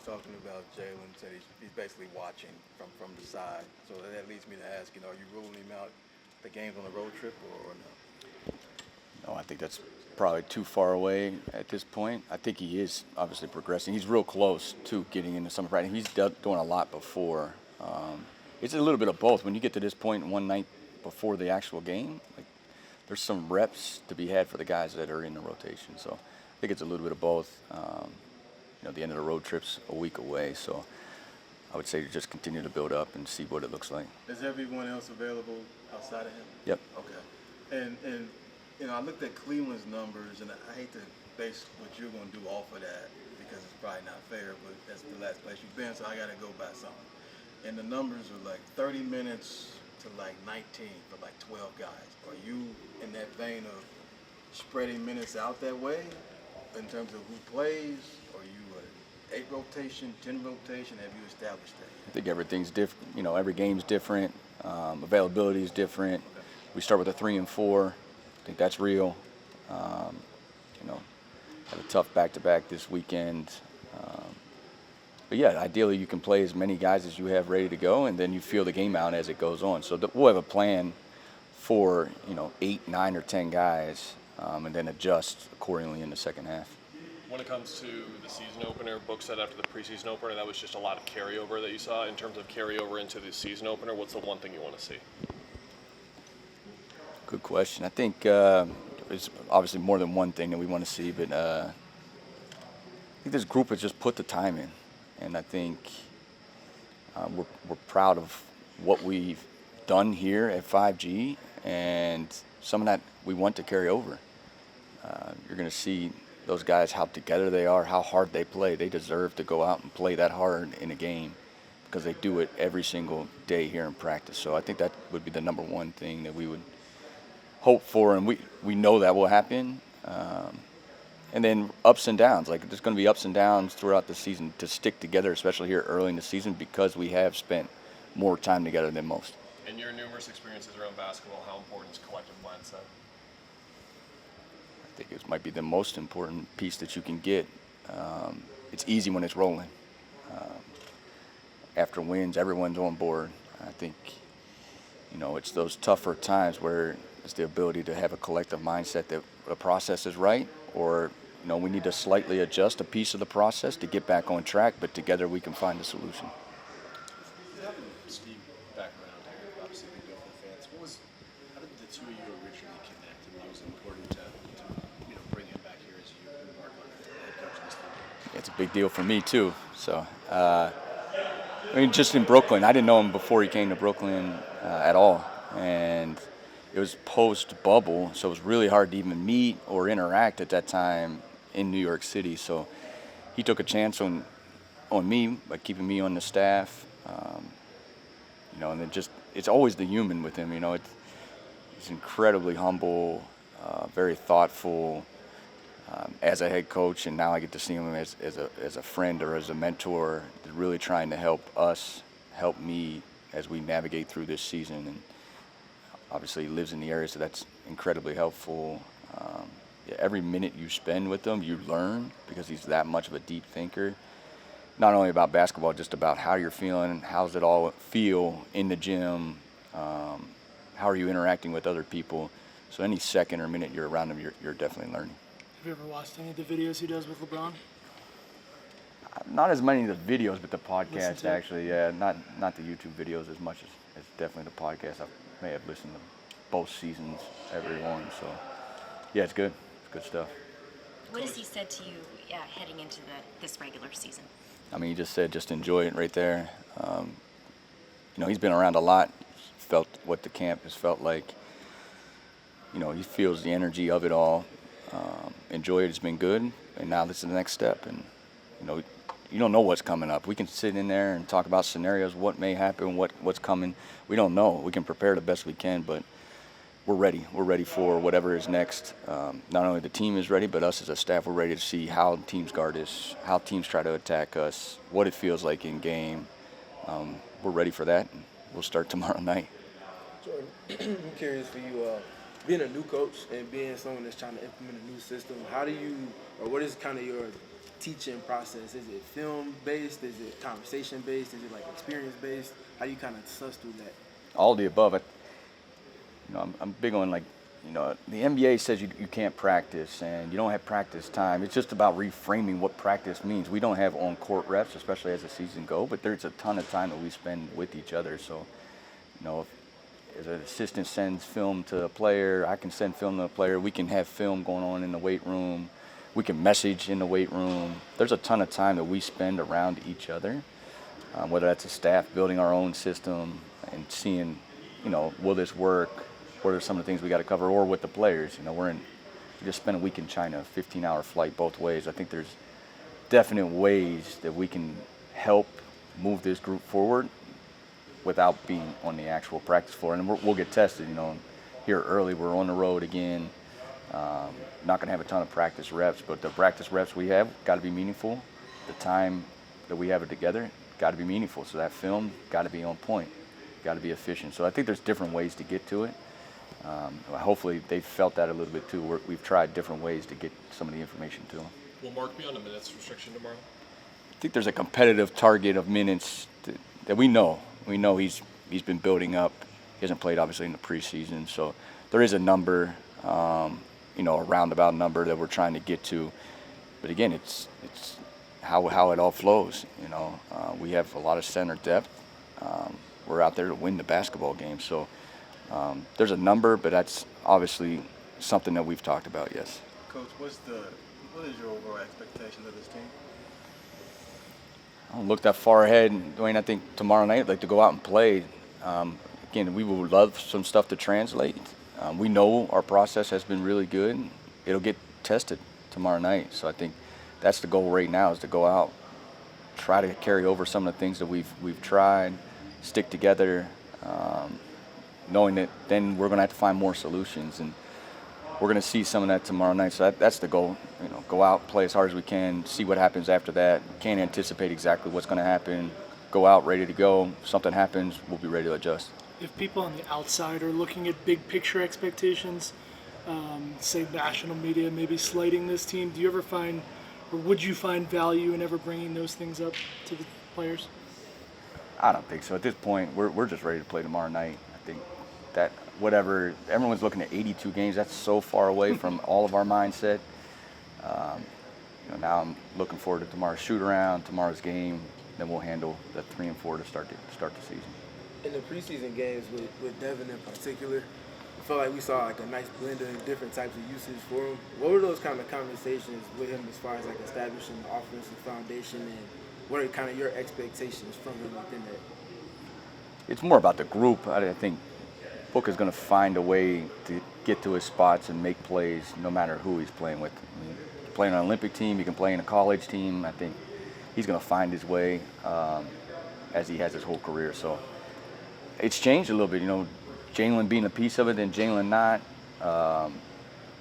talking about Jalen said he's basically watching from the side. So that leads me to ask, are you ruling him out the games on the road trip or no? No, I think that's probably too far away at this point. I think he is obviously progressing. He's real close to getting into summer practice. He's doing a lot before. It's a little bit of both. When you get to this point one night before the actual game, like there's some reps to be had for the guys that are in the rotation. So I think it's a little bit of both. The end of the road trip's a week away, so I would say just continue to build up and see what it looks like. Is everyone else available outside of him? Yep. Okay. And I looked at Cleveland's numbers, and I hate to base what you're going to do off of that because it's probably not fair, but that's the last place you've been, so I got to go by something. And the numbers are like 30 minutes to like 19 for like 12 guys. Are you in that vein of spreading minutes out that way in terms of who plays? Are you an 8 rotation, 10 rotation? Have you established that yet? I think everything's different. Every game's different. Availability is different. Okay. We start with a 3 and 4. I think that's real. Had a tough back-to-back this weekend. But yeah, ideally you can play as many guys as you have ready to go, and then you feel the game out as it goes on. So we'll have a plan for 8, 9, or 10 guys, and then adjust accordingly in the second half. When it comes to the season opener, Book said after the preseason opener that was just a lot of carryover that you saw. In terms of carryover into the season opener, what's the one thing you want to see? Good question. I think it's obviously more than one thing that we want to see, but I think this group has just put the time in, and I think we're proud of what we've done here at 5G, and some of that we want to carry over. You're going to see those guys, how together they are, how hard they play. They deserve to go out and play that hard in a game because they do it every single day here in practice. So I think that would be the number one thing that we would hope for, and we know that will happen. And then ups and downs. Like there's going to be ups and downs throughout the season to stick together, especially here early in the season because we have spent more time together than most. In your numerous experiences around basketball, how important is collective mindset? I think it might be the most important piece that you can get. It's easy when it's rolling. After wins, everyone's on board. I think, it's those tougher times where it's the ability to have a collective mindset that the process is right, or we need to slightly adjust a piece of the process to get back on track, but together we can find a solution. Steve back around here, obviously big deal for the fans. How did the two of you originally connect, and why was it important to bring him back here as you embark on the head coach of this team? It's a big deal for me too. So, just in Brooklyn, I didn't know him before he came to Brooklyn at all, and it was post-bubble, so it was really hard to even meet or interact at that time in New York City. So he took a chance on me by keeping me on the staff. And then it's always the human with him. He's incredibly humble, very thoughtful as a head coach, and now I get to see him as a friend or as a mentor, really trying to help me as we navigate through this season. And obviously he lives in the area, so that's incredibly helpful. Every minute you spend with him, you learn because he's that much of a deep thinker. Not only about basketball, just about how you're feeling, how's it all feel in the gym, how are you interacting with other people. So any second or minute you're around him, you're definitely learning. Have you ever watched any of the videos he does with LeBron? Not as many of the videos, but the podcast actually. Yeah, not the YouTube videos as much as definitely the podcast. I may have listened to both seasons, every one. So yeah, it's good. It's good stuff. What has he said to you heading into this regular season? He just said just enjoy it right there. He's been around a lot, felt what the camp has felt like. He feels the energy of it all. Enjoy it, it's been good, and now this is the next step. And, you don't know what's coming up. We can sit in there and talk about scenarios, what may happen, what's coming. We don't know. We can prepare the best we can, but we're ready. We're ready for whatever is next. Not only the team is ready, but us as a staff, we're ready to see how teams guard us, how teams try to attack us, what it feels like in game. We're ready for that, and we'll start tomorrow night. Jordan, I'm curious for you, being a new coach and being someone that's trying to implement a new system, what is kind of your teaching process? Is it film based? Is it conversation based? Is it like experience based? How do you kind of suss through that? All the above. I'm big on the NBA says you can't practice and you don't have practice time. It's just about reframing what practice means. We don't have on-court reps, especially as the season goes, but there's a ton of time that we spend with each other. So, if an assistant sends film to a player, I can send film to a player. We can have film going on in the weight room. We can message in the weight room. There's a ton of time that we spend around each other, whether that's a staff building our own system and seeing, will this work? What are some of the things we got to cover, or with the players? We just spent a week in China, 15-hour flight both ways. I think there's definite ways that we can help move this group forward without being on the actual practice floor. And we'll get tested, here early. We're on the road again. Not going to have a ton of practice reps, but the practice reps we have got to be meaningful. The time that we have it together got to be meaningful. So that film got to be on point, got to be efficient. So I think there's different ways to get to it. Hopefully they felt that a little bit too. We've tried different ways to get some of the information to them. Will Mark be on a minutes restriction tomorrow? I think there's a competitive target of minutes that we know. We know he's been building up. He hasn't played obviously in the preseason, so there is a number, a roundabout number that we're trying to get to. But again, it's how it all flows. We have a lot of center depth. We're out there to win the basketball game, so. There's a number, but that's obviously something that we've talked about, yes. Coach, what is your overall expectations of this team? I don't look that far ahead, Dwayne. I think tomorrow night I'd like to go out and play. Again, we would love some stuff to translate. We know our process has been really good. It'll get tested tomorrow night, so I think that's the goal right now, is to go out, try to carry over some of the things that we've tried, stick together, knowing that then we're going to have to find more solutions, and we're going to see some of that tomorrow night. So that's the goal. Go out, play as hard as we can, see what happens after that. Can't anticipate exactly what's going to happen. Go out ready to go. If something happens, we'll be ready to adjust. If people on the outside are looking at big picture expectations, say national media maybe slighting this team, do you ever find, or would you find value in ever bringing those things up to the players? I don't think so. At this point, we're just ready to play tomorrow night. I think that whatever, everyone's looking at 82 games. That's so far away from all of our mindset. Now I'm looking forward to tomorrow's shoot around, tomorrow's game. Then we'll handle the 3 and 4 to start the season. In the preseason games with Devin in particular, I felt like we saw like a nice blend of different types of usage for him. What were those kind of conversations with him as far as like establishing the offensive foundation, and what are kind of your expectations from him within that? It's more about the group. I think Book is going to find a way to get to his spots and make plays no matter who he's playing with. I mean, playing on an Olympic team, he can play in a college team. I think he's going to find his way as he has his whole career. So it's changed a little bit. Jalen being a piece of it, then Jalen not.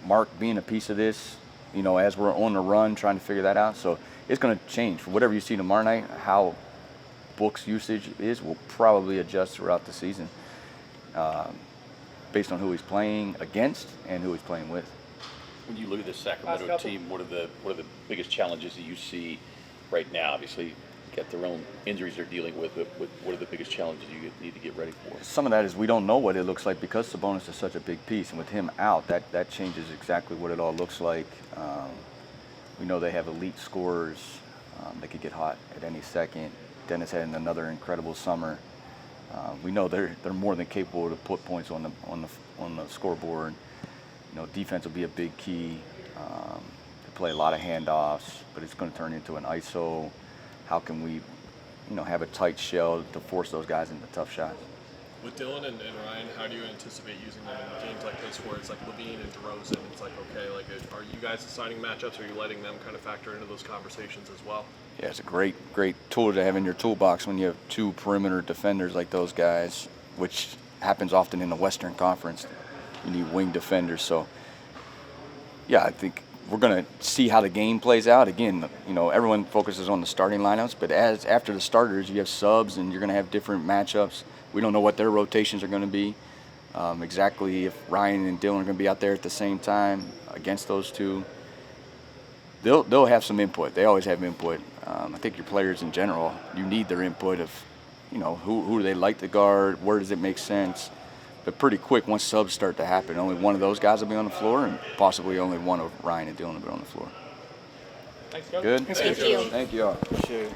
Mark being a piece of this, as we're on the run trying to figure that out. So it's going to change. For whatever you see tomorrow night, how Book's usage is will probably adjust throughout the season based on who he's playing against and who he's playing with. When you look at the Sacramento team, what are the biggest challenges that you see right now? Obviously, you got their own injuries they're dealing with, but what are the biggest challenges you need to get ready for? Some of that is we don't know what it looks like because Sabonis is such a big piece, and with him out, that changes exactly what it all looks like. We know they have elite scorers. They could get hot at any second. Dennis had another incredible summer. We know they're more than capable to put points on the scoreboard. Defense will be a big key. They play a lot of handoffs, but it's going to turn into an ISO. How can we, have a tight shell to force those guys into tough shots? With Dylan and Ryan, how do you anticipate using them in games like this where it's like Levine and DeRozan? It's like, okay, are you guys assigning matchups? Are you letting them kind of factor into those conversations as well? Yeah, it's a great tool to have in your toolbox when you have two perimeter defenders like those guys, which happens often in the Western Conference. You need wing defenders. So, yeah, I think we're going to see how the game plays out. Again, everyone focuses on the starting lineups, but after the starters, you have subs and you're going to have different matchups. We don't know what their rotations are going to be. Exactly if Ryan and Dylan are going to be out there at the same time against those two. they'll have some input. They always have input. I think your players in general, you need their input of, who do they like to guard, where does it make sense. But pretty quick, once subs start to happen, only one of those guys will be on the floor, and possibly only one of Ryan and Dylan will be on the floor. Thanks, Coach. Good. Thank you. Thank you all. Appreciate it.